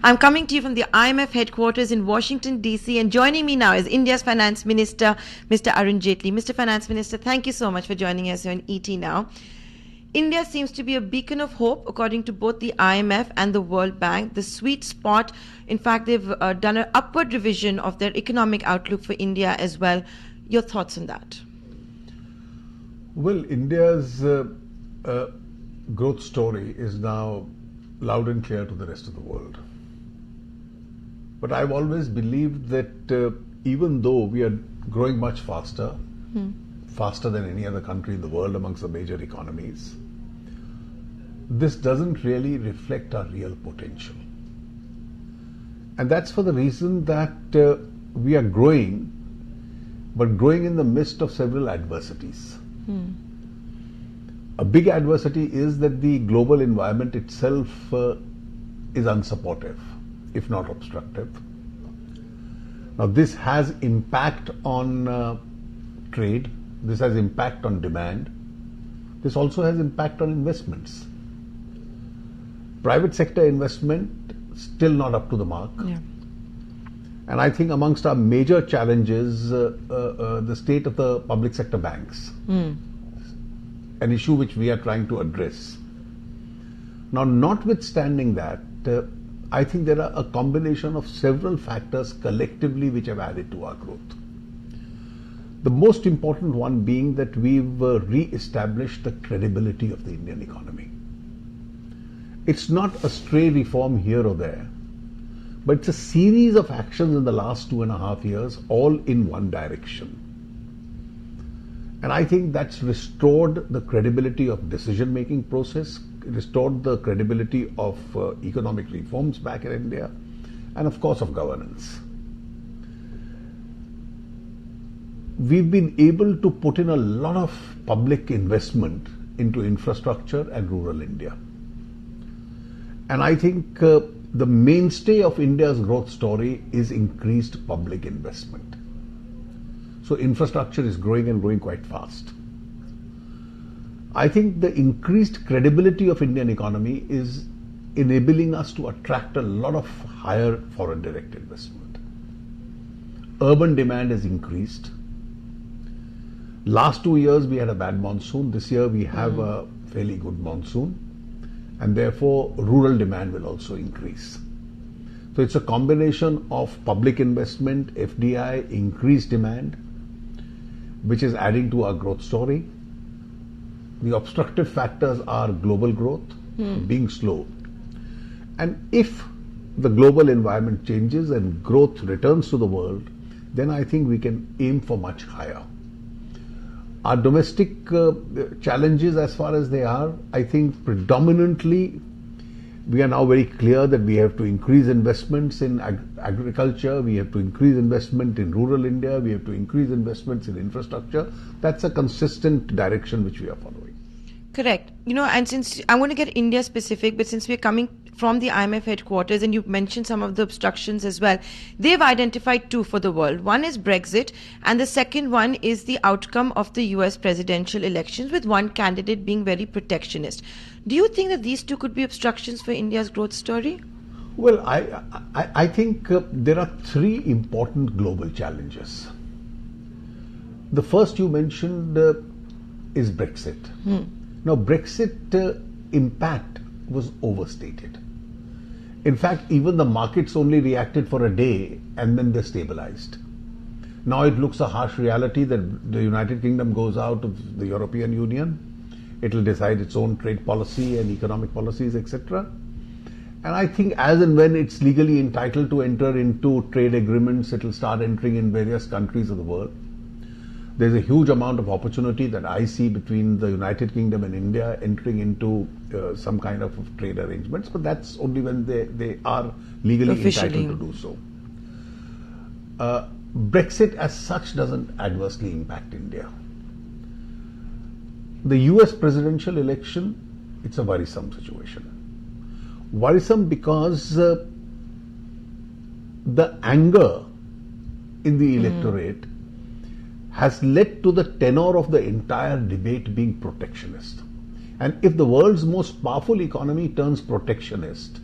I'm coming to you from the IMF headquarters in Washington, D.C. and joining me now is India's Finance Minister, Mr. Arun Jaitley. Mr. Finance Minister, thank you so much for joining us here on ET Now. India seems to be a beacon of hope, according to both the IMF and the World Bank. The sweet spot, in fact, they've done an upward revision of their economic outlook for India as well. Your thoughts on that? Well, India's growth story is now loud and clear to the rest of the world. But I've always believed that even though we are growing much faster, faster than any other country in the world amongst the major economies, this doesn't really reflect our real potential. And that's for the reason that we are growing, but growing in the midst of several adversities. A big adversity is that the global environment itself is unsupportive, if not obstructive. Now, this has impact on trade, this has impact on demand, this also has impact on investments. Private sector investment still not up to the mark. Yeah. And I think amongst our major challenges, the state of the public sector banks, an issue which we are trying to address. Now, notwithstanding that, I think there are a combination of several factors collectively which have added to our growth. The most important one being that we've re-established the credibility of the Indian economy. It's not a stray reform here or there, but it's a series of actions in the last 2.5 years, all in one direction. And I think that's restored the credibility of decision-making process, restored the credibility of economic reforms back in India, and of course of governance. We've been able to put in a lot of public investment into infrastructure and rural India. And I think the mainstay of India's growth story is increased public investment. So infrastructure is growing and growing quite fast. I think the increased credibility of Indian economy is enabling us to attract a lot of higher foreign direct investment. Urban demand has increased. Last 2 years we had a bad monsoon. This year we have a fairly good monsoon, and therefore rural demand will also increase. So it's a combination of public investment, FDI, increased demand, which is adding to our growth story. The obstructive factors are global growth being slow. And if the global environment changes and growth returns to the world, then I think we can aim for much higher. Our domestic challenges, as far as they are, I think predominantly we are now very clear that we have to increase investments in agriculture, we have to increase investment in rural India, we have to increase investments in infrastructure. That's a consistent direction which we are following. Correct. And since I'm going to get India specific, but since we're coming from the IMF headquarters and you've mentioned some of the obstructions as well, they've identified two for the world. One is Brexit, and the second one is the outcome of the US presidential elections, with one candidate being very protectionist. Do you think that these two could be obstructions for India's growth story? Well, I think there are three important global challenges. The first you mentioned is Brexit. Now, Brexit impact was overstated. In fact, even the markets only reacted for a day and then they stabilized. Now it looks a harsh reality that the United Kingdom goes out of the European Union. It will decide its own trade policy and economic policies, etc. And I think as and when it's legally entitled to enter into trade agreements, it will start entering in various countries of the world. There's a huge amount of opportunity that I see between the United Kingdom and India entering into some kind of trade arrangements, but that's only when they are legally entitled to do so. Brexit as such doesn't adversely impact India. The US presidential election, it's a worrisome situation. Worrisome because the anger in the electorate has led to the tenor of the entire debate being protectionist. And if the world's most powerful economy turns protectionist,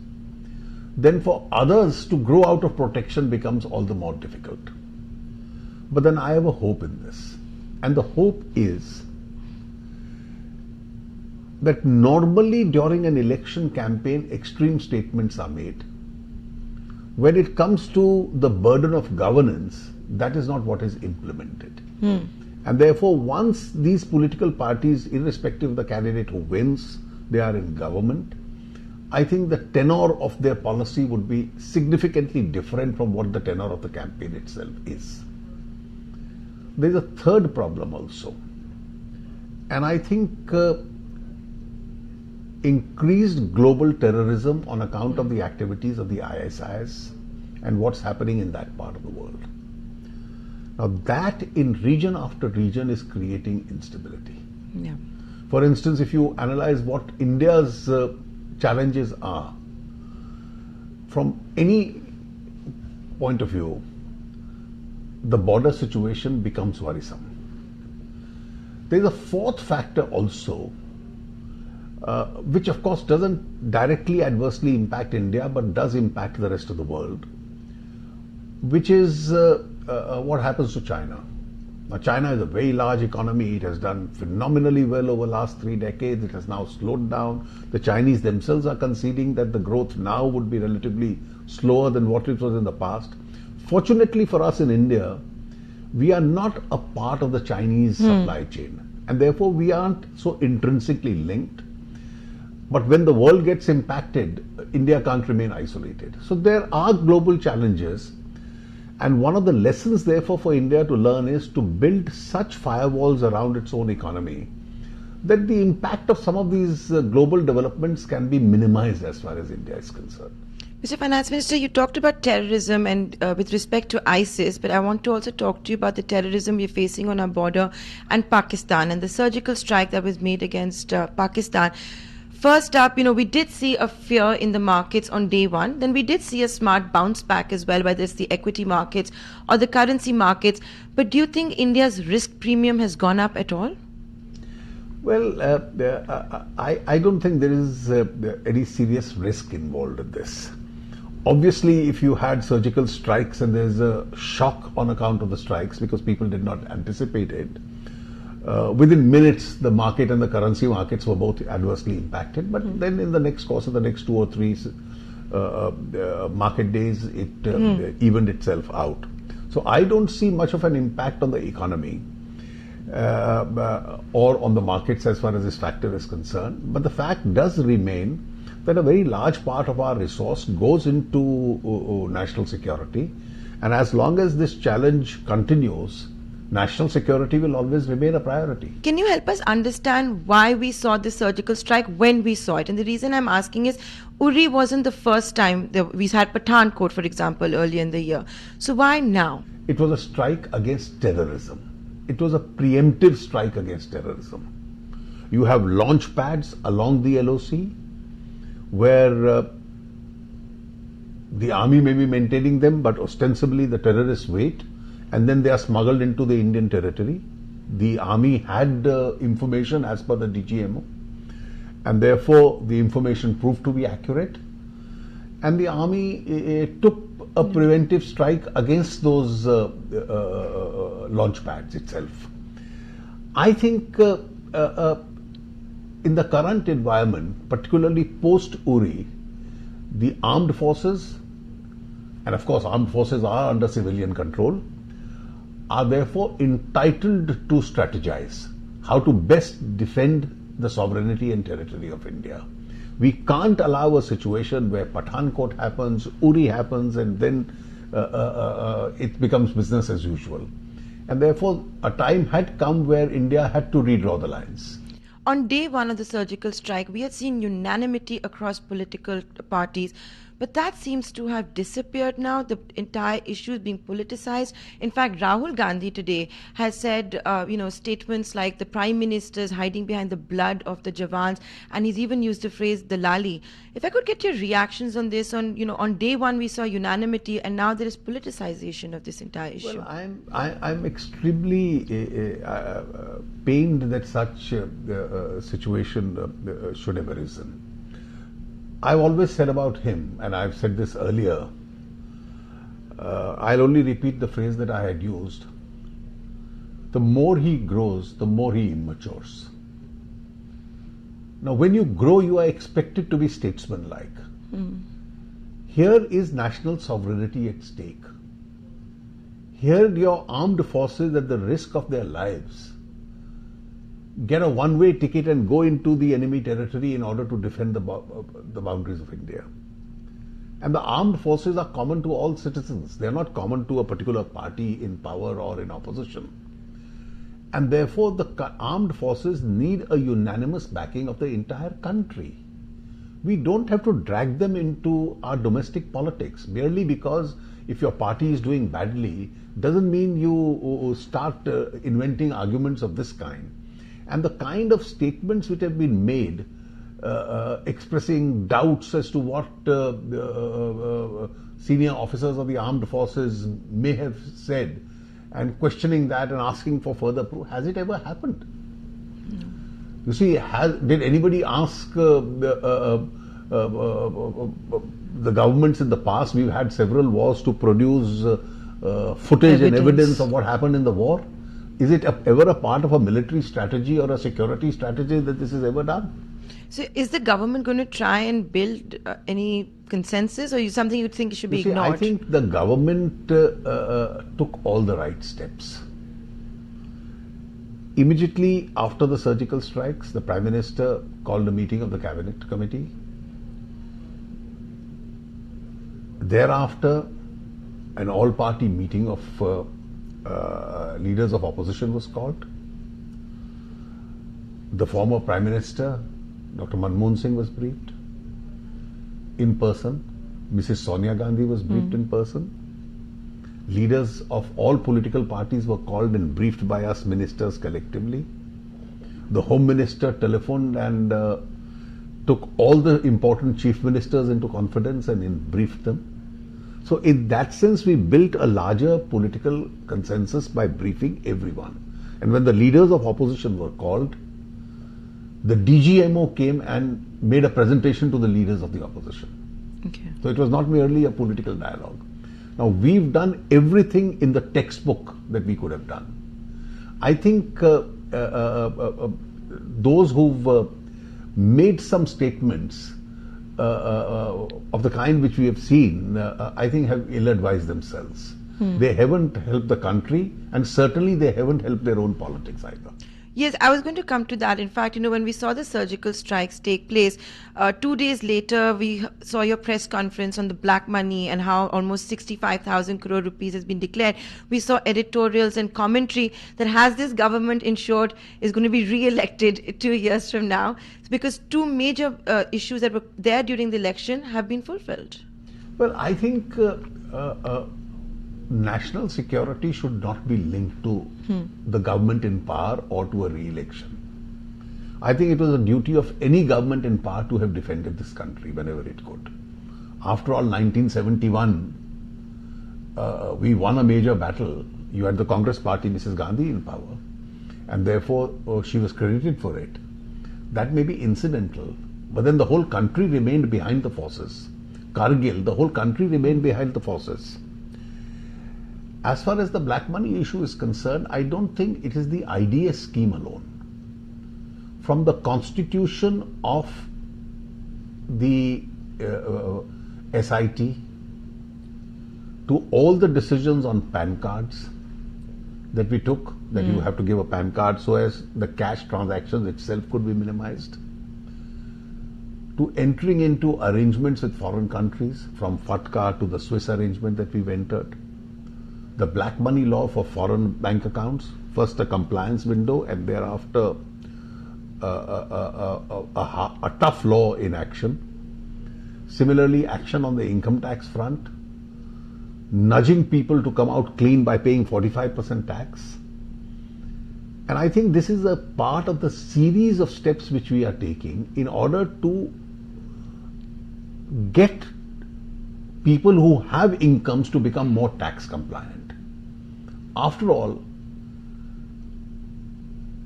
then for others to grow out of protection becomes all the more difficult. But then I have a hope in this. And the hope is that normally during an election campaign, extreme statements are made. When it comes to the burden of governance, that is not what is implemented. And therefore, once these political parties, irrespective of the candidate who wins, they are in government, I think the tenor of their policy would be significantly different from what the tenor of the campaign itself is. There is a third problem also. And I think increased global terrorism on account of the activities of the ISIS and what's happening in that part of the world. Now that in region after region is creating instability. Yeah. For instance, if you analyze what India's challenges are, from any point of view, the border situation becomes worrisome. There is a fourth factor also, which of course doesn't directly adversely impact India, but does impact the rest of the world, which is what happens to China. Now, China is a very large economy. It has done phenomenally well over the last 3 decades. It has now slowed down. The Chinese themselves are conceding that the growth now would be relatively slower than what it was in the past. Fortunately for us in India, we are not a part of the Chinese supply chain, and therefore we aren't so intrinsically linked. But when the world gets impacted, India can't remain isolated. So there are global challenges. And one of the lessons, therefore, for India to learn is to build such firewalls around its own economy that the impact of some of these global developments can be minimized as far as India is concerned. Mr. Finance Minister, you talked about terrorism and with respect to ISIS, but I want to also talk to you about the terrorism we're facing on our border and Pakistan and the surgical strike that was made against Pakistan. First up, we did see a fear in the markets on day one. Then we did see a smart bounce back as well, whether it's the equity markets or the currency markets. But do you think India's risk premium has gone up at all? Well, I don't think there is any serious risk involved in this. Obviously, if you had surgical strikes and there's a shock on account of the strikes because people did not anticipate it, within minutes, the market and the currency markets were both adversely impacted. But then in the next course of the next 2 or 3 market days, it evened itself out. So I don't see much of an impact on the economy or on the markets as far as this factor is concerned. But the fact does remain that a very large part of our resource goes into national security. And as long as this challenge continues, national security will always remain a priority. Can you help us understand why we saw the surgical strike when we saw it? And the reason I'm asking is, Uri wasn't the first time that we had Pathankot, for example, earlier in the year. So why now? It was a strike against terrorism. It was a preemptive strike against terrorism. You have launch pads along the LOC where the army may be maintaining them, but ostensibly the terrorists wait. And then they are smuggled into the Indian territory. The army had information as per the DGMO, and therefore the information proved to be accurate. And the army took a preventive strike against those launch pads itself. I think in the current environment, particularly post-Uri, the armed forces, and of course armed forces are under civilian control, are therefore entitled to strategize how to best defend the sovereignty and territory of India. We can't allow a situation where Pathankot happens, Uri happens, and then it becomes business as usual. And therefore, a time had come where India had to redraw the lines. On day one of the surgical strike, we had seen unanimity across political parties. But that seems to have disappeared now. The entire issue is being politicized. In fact, Rahul Gandhi today has said, statements like the Prime Minister is hiding behind the blood of the Jawans, and he's even used the phrase Dalali. If I could get your reactions on this, on day one we saw unanimity, and now there is politicization of this entire issue. Well, I'm extremely pained that such a situation should have arisen. I've always said about him, and I've said this earlier, I'll only repeat the phrase that I had used. The more he grows, the more he immatures. Now, when you grow, you are expected to be statesman-like. Here is national sovereignty at stake. Here, your armed forces, at the risk of their lives, get a one-way ticket and go into the enemy territory in order to defend the boundaries of India. And the armed forces are common to all citizens. They are not common to a particular party in power or in opposition. And therefore, the armed forces need a unanimous backing of the entire country. We don't have to drag them into our domestic politics merely because if your party is doing badly doesn't mean you start inventing arguments of this kind. And the kind of statements which have been made expressing doubts as to what senior officers of the armed forces may have said and questioning that and asking for further proof, has it ever happened? You see, did anybody ask the governments in the past? We've had several wars to produce footage and evidence of what happened in the war. Is it ever a part of a military strategy or a security strategy that this is ever done? So is the government going to try and build any consensus, or is something you think should be ignored? I think the government took all the right steps. Immediately after the surgical strikes, the Prime Minister called a meeting of the Cabinet Committee. Thereafter, an all-party meeting of leaders of opposition was called. The former Prime Minister, Dr. Manmohan Singh, was briefed in person. Mrs. Sonia Gandhi was briefed in person. Leaders of all political parties were called and briefed by us ministers collectively. The Home Minister telephoned and took all the important chief ministers into confidence and briefed them. So in that sense, we built a larger political consensus by briefing everyone. And when the leaders of opposition were called, the DGMO came and made a presentation to the leaders of the opposition. Okay. So it was not merely a political dialogue. Now, we've done everything in the textbook that we could have done. I think those who've made some statements of the kind which we have seen, I think have ill-advised themselves. They haven't helped the country, and certainly they haven't helped their own politics either. Yes, I was going to come to that. In fact, when we saw the surgical strikes take place, 2 days later, we saw your press conference on the black money and how almost 65,000 crore rupees has been declared. We saw editorials and commentary that has this government ensured is going to be re-elected 2 years from now. It's because two major issues that were there during the election have been fulfilled. Well, I think national security should not be linked to the government in power or to a re-election. I think it was a duty of any government in power to have defended this country whenever it could. After all, 1971, we won a major battle. You had the Congress party, Mrs. Gandhi, in power, and therefore she was credited for it. That may be incidental, but then the whole country remained behind the forces. Kargil, the whole country remained behind the forces. As far as the black money issue is concerned, I don't think it is the IDS scheme alone. From the constitution of the SIT to all the decisions on PAN cards that we took, that you have to give a PAN card so as the cash transactions itself could be minimized, to entering into arrangements with foreign countries, from FATCA to the Swiss arrangement that we've entered, the black money law for foreign bank accounts, first a compliance window and thereafter a tough law in action. Similarly, action on the income tax front, nudging people to come out clean by paying 45% tax. And I think this is a part of the series of steps which we are taking in order to get people who have incomes to become more tax compliant. After all,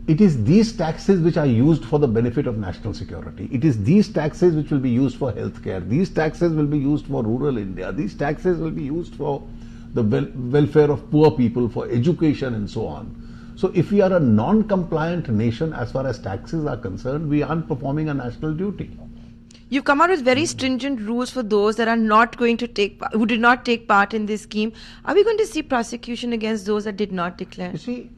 It is these taxes which are used for the benefit of national security. It is these taxes which will be used for healthcare. These taxes will be used for rural India. These taxes will be used for the welfare of poor people, for education and so on. So if we are a non-compliant nation as far as taxes are concerned, we aren't performing a national duty. You've come out with very stringent rules for those that are not going to who did not take part in this scheme. Are we going to see prosecution against those that did not declare? You see,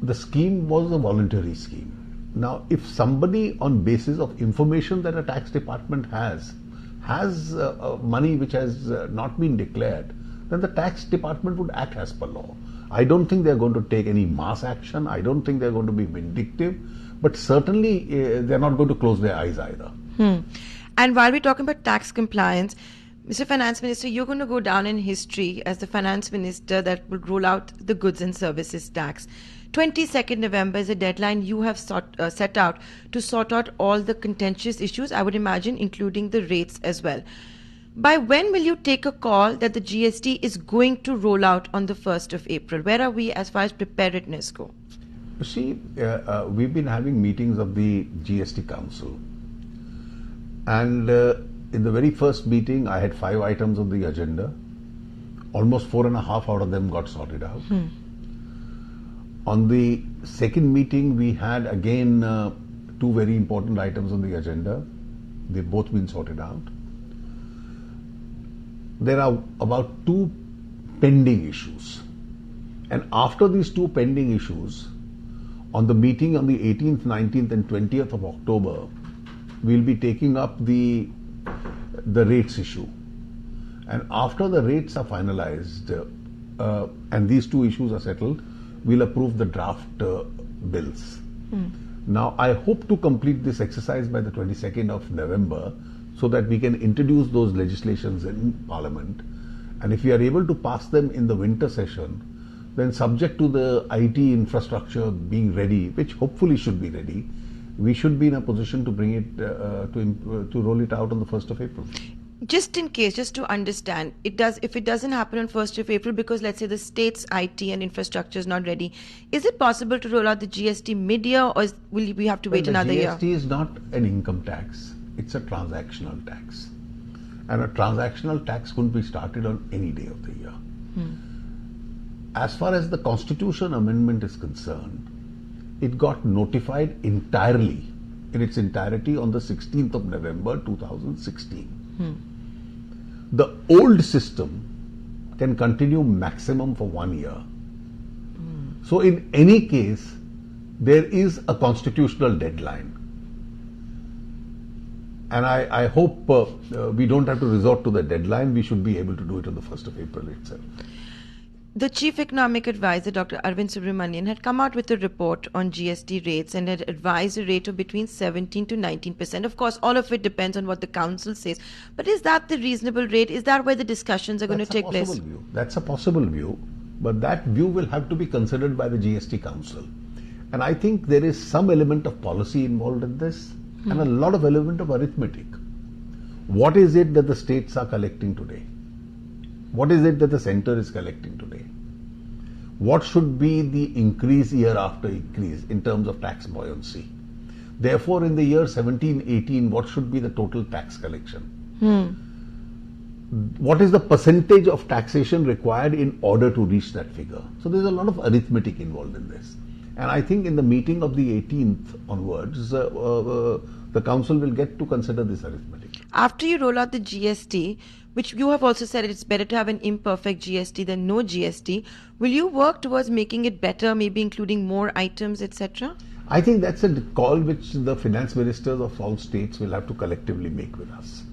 the scheme was a voluntary scheme. Now, if somebody on basis of information that a tax department has money which has not been declared, then the tax department would act as per law. I don't think they're going to take any mass action. I don't think they're going to be vindictive. But certainly, they're not going to close their eyes either. And while we're talking about tax compliance, Mr. Finance Minister, you're going to go down in history as the Finance Minister that will roll out the goods and services tax. 22nd November is a deadline you have set out to sort out all the contentious issues, I would imagine, including the rates as well. By when will you take a call that the GST is going to roll out on the 1st of April? Where are we as far as preparedness go? You see, we've been having meetings of the GST Council. And in the very first meeting, I had 5 items on the agenda. Almost 4.5 out of them got sorted out. On the second meeting, we had again 2 very important items on the agenda. They've both been sorted out. There are about 2 pending issues. And after these 2 pending issues, on the meeting on the 18th, 19th and 20th of October, we'll be taking up the rates issue. And after the rates are finalized and these 2 issues are settled, we'll approve the draft bills. Now, I hope to complete this exercise by the 22nd of November so that we can introduce those legislations in Parliament. And if we are able to pass them in the winter session, then subject to the IT infrastructure being ready, which hopefully should be ready, we should be in a position to bring it, to roll it out on the 1st of April. Just in case, just to understand, if it doesn't happen on 1st of April because let's say the state's IT and infrastructure is not ready, is it possible to roll out the GST mid-year or will we have to wait another year? GST is not an income tax, it's a transactional tax. And a transactional tax couldn't be started on any day of the year. As far as the Constitution amendment is concerned, it got notified entirely, in its entirety, on the 16th of November 2016. The old system can continue maximum for 1 year. So in any case, there is a constitutional deadline. And I hope we don't have to resort to the deadline. We should be able to do it on the 1st of April itself. The Chief Economic Advisor, Dr. Arvind Subramanian, had come out with a report on GST rates and had advised a rate of between 17 to 19%. Of course, all of it depends on what the council says. But is that the reasonable rate? Is that where the discussions are going to take place? That's a possible view. But that view will have to be considered by the GST Council. And I think there is some element of policy involved in this and a lot of element of arithmetic. What is it that the states are collecting today? What is it that the center is collecting today? What should be the increase year after increase in terms of tax buoyancy? Therefore, in the year 17-18, what should be the total tax collection? What is the percentage of taxation required in order to reach that figure? So there's a lot of arithmetic involved in this. And I think in the meeting of the 18th onwards, the council will get to consider this arithmetic. After you roll out the GST, which you have also said it's better to have an imperfect GST than no GST, will you work towards making it better, maybe including more items, etc.? I think that's a call which the finance ministers of all states will have to collectively make with us.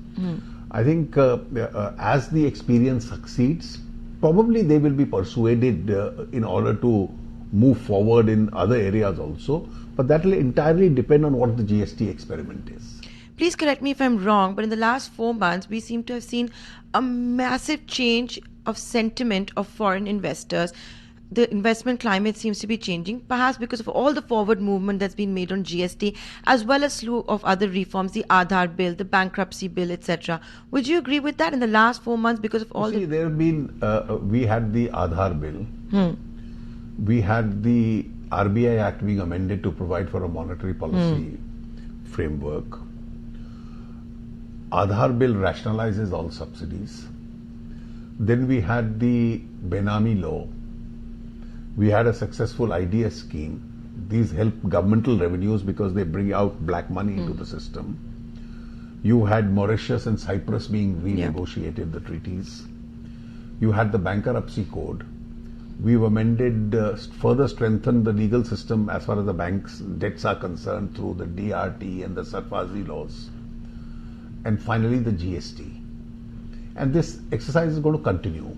I think as the experience succeeds, probably they will be persuaded in order to move forward in other areas also, but that will entirely depend on what the GST experiment is. Please correct me if I'm wrong, but in the last 4 months, we seem to have seen a massive change of sentiment of foreign investors. The investment climate seems to be changing, perhaps because of all the forward movement that's been made on GST, as well as a slew of other reforms, the Aadhaar bill, the bankruptcy bill, etc. Would you agree with that in the last 4 months because of all there have been, we had the Aadhaar bill, we had the RBI Act being amended to provide for a monetary policy framework. Aadhaar bill rationalizes all subsidies. Then we had the Benami law. We had a successful IDS scheme. These help governmental revenues because they bring out black money into the system. You had Mauritius and Cyprus being renegotiated, the treaties. You had the bankruptcy code. We've amended, further strengthened the legal system as far as the bank's debts are concerned through the DRT and the Sarfazi laws. And finally, the GST. And this exercise is going to continue.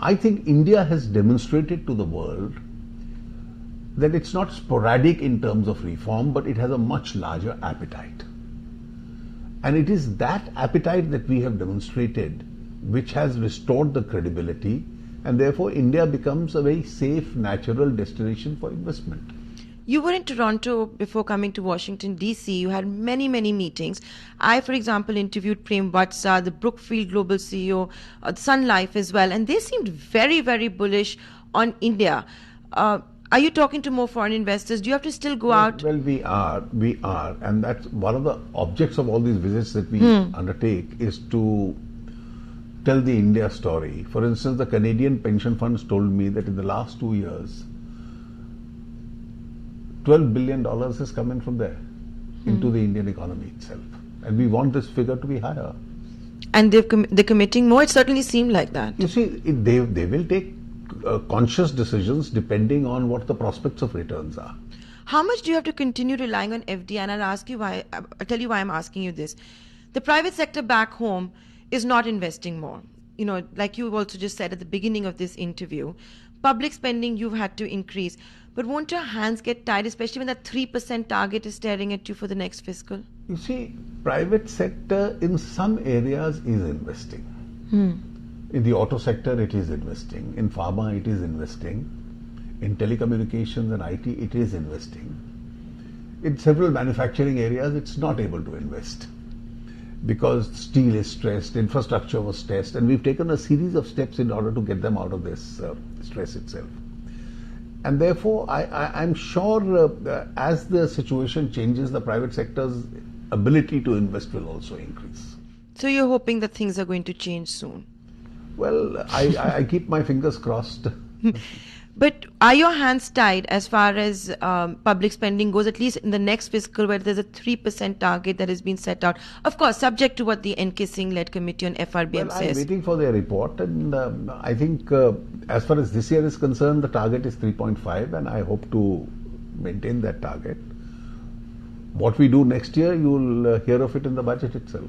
I think India has demonstrated to the world that it's not sporadic in terms of reform, but it has a much larger appetite. And it is that appetite that we have demonstrated which has restored the credibility, and therefore India becomes a very safe, natural destination for investment. You were in Toronto before coming to Washington, D.C. You had many, many meetings. I, for example, interviewed Prem Vatsa, the Brookfield Global CEO, Sun Life as well, and they seemed very, very bullish on India. Are you talking to more foreign investors? Do you have to still go out? Well, we are, and that's one of the objects of all these visits that we undertake is to tell the India story. For instance, the Canadian pension funds told me that in the last 2 years, $12 billion has come in from there into the Indian economy itself. And we want this figure to be higher. And they're committing more? It certainly seemed like that. You see, they will take conscious decisions depending on what the prospects of returns are. How much do you have to continue relying on FDI? And I'll ask you why. I'll tell you why I'm asking you this. The private sector back home is not investing more. You know, like you also just said at the beginning of this interview, public spending you've had to increase. But won't your hands get tied, especially when that 3% target is staring at you for the next fiscal? You see, private sector in some areas is investing. In the auto sector, it is investing. In pharma, it is investing. In telecommunications and IT, it is investing. In several manufacturing areas, it's not able to invest because steel is stressed, infrastructure was stressed, and we've taken a series of steps in order to get them out of this stress itself. And therefore, I'm sure as the situation changes, the private sector's ability to invest will also increase. So you're hoping that things are going to change soon? Well, I keep my fingers crossed. But are your hands tied as far as public spending goes, at least in the next fiscal where there's a 3% target that has been set out? Of course, subject to what the N.K. Singh-led committee on FRBM says. I'm waiting for their report, and I think as far as this year is concerned, the target is 3.5, and I hope to maintain that target. What we do next year, you'll hear of it in the budget itself.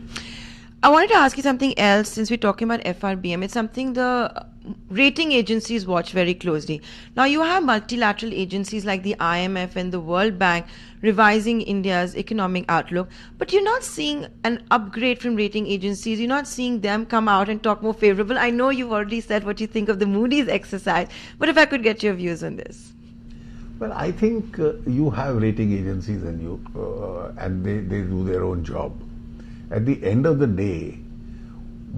I wanted to ask you something else since we're talking about FRBM. It's something the rating agencies watch very closely. Now, you have multilateral agencies like the IMF and the World Bank revising India's economic outlook, but you're not seeing an upgrade from rating agencies. You're not seeing them come out and talk more favorable. I know you've already said what you think of the Moody's exercise, but if I could get your views on this. Well, I think you have rating agencies and they do their own job. At the end of the day,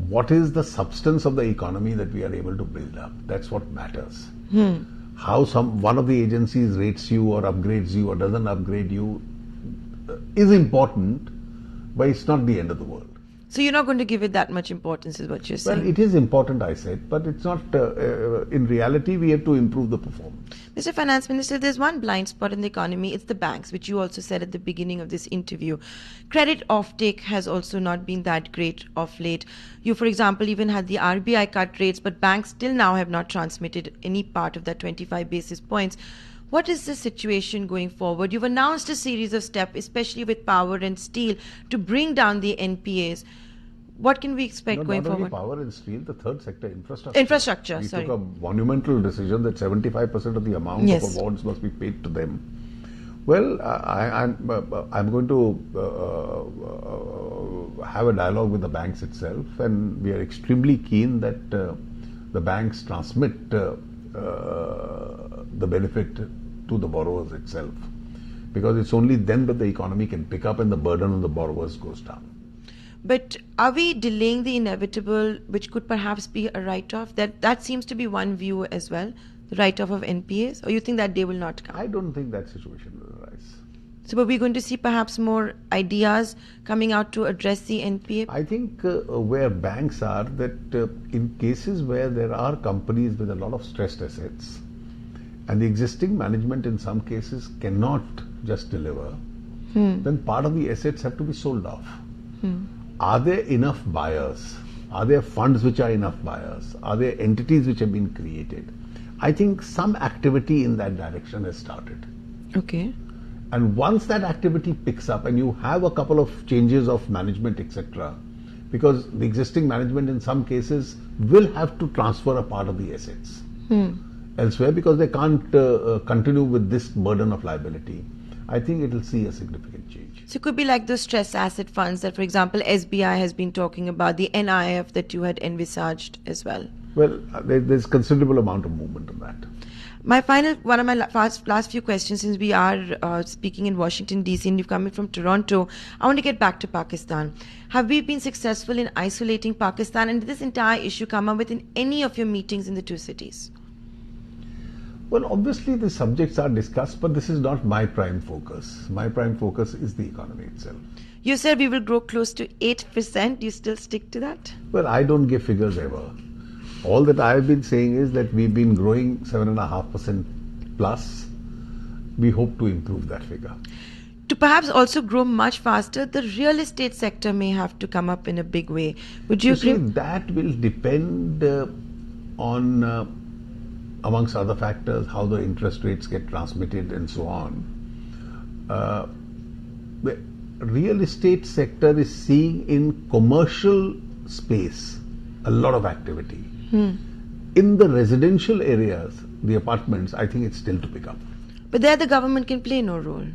what is the substance of the economy that we are able to build up? That's what matters. How one of the agencies rates you or upgrades you or doesn't upgrade you is important, but it's not the end of the world. So you're not going to give it that much importance is what you're saying? Well, it is important, I said, but it's not, in reality, we have to improve the performance. Mr. Finance Minister, there's one blind spot in the economy. It's the banks, which you also said at the beginning of this interview. Credit offtake has also not been that great of late. You, for example, even had the RBI cut rates, but banks still now have not transmitted any part of that 25 basis points. What is the situation going forward? You've announced a series of steps, especially with power and steel, to bring down the NPAs. What can we expect going forward? Not only power and steel, the third sector, infrastructure. We took a monumental decision that 75% of the amount of awards must be paid to them. Well, I'm going to have a dialogue with the banks itself, and we are extremely keen that the banks transmit the benefit to the borrowers itself, because it's only then that the economy can pick up and the burden on the borrowers goes down. But are we delaying the inevitable, which could perhaps be a write-off? That seems to be one view as well. the write-off of NPAs, or you think that day will not come? I don't think that situation will arise. So are we going to see perhaps more ideas coming out to address the NPA? I think where banks are, that in cases where there are companies with a lot of stressed assets and the existing management in some cases cannot just deliver, then part of the assets have to be sold off. Are there enough buyers? Are there funds which are enough buyers? Are there entities which have been created? I think some activity in that direction has started. Okay. And once that activity picks up and you have a couple of changes of management, etc., because the existing management in some cases will have to transfer a part of the assets elsewhere because they can't continue with this burden of liability, I think it will see a significant change. So it could be like those stress asset funds that, for example, SBI has been talking about, the NIF that you had envisaged as well. Well, there's considerable amount of movement on that. One of my last few questions, since we are speaking in Washington, D.C., and you've come in from Toronto, I want to get back to Pakistan. Have we been successful in isolating Pakistan, and did this entire issue come up within any of your meetings in the two cities? Well, obviously the subjects are discussed, but this is not my prime focus. My prime focus is the economy itself. You said we will grow close to 8%. Do you still stick to that? Well, I don't give figures ever. All that I have been saying is that we've been growing 7.5% plus. We hope to improve that figure. To perhaps also grow much faster, the real estate sector may have to come up in a big way. Would you agree? See, that will depend on, amongst other factors, how the interest rates get transmitted and so on. The real estate sector is seeing in commercial space a lot of activity. In the residential areas, the apartments, I think it's still to pick up. But there the government can play no role.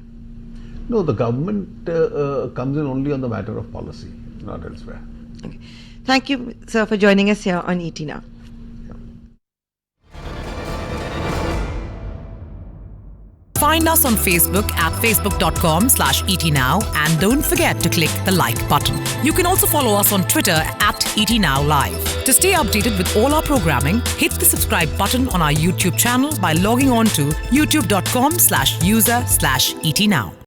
No, the government comes in only on the matter of policy, not elsewhere. Okay. Thank you, sir, for joining us here on ET Now. Find us on Facebook at facebook.com/ETNow and don't forget to click the like button. You can also follow us on Twitter at ETNowLive. To stay updated with all our programming, hit the subscribe button on our YouTube channel by logging on to youtube.com/user/ETNow.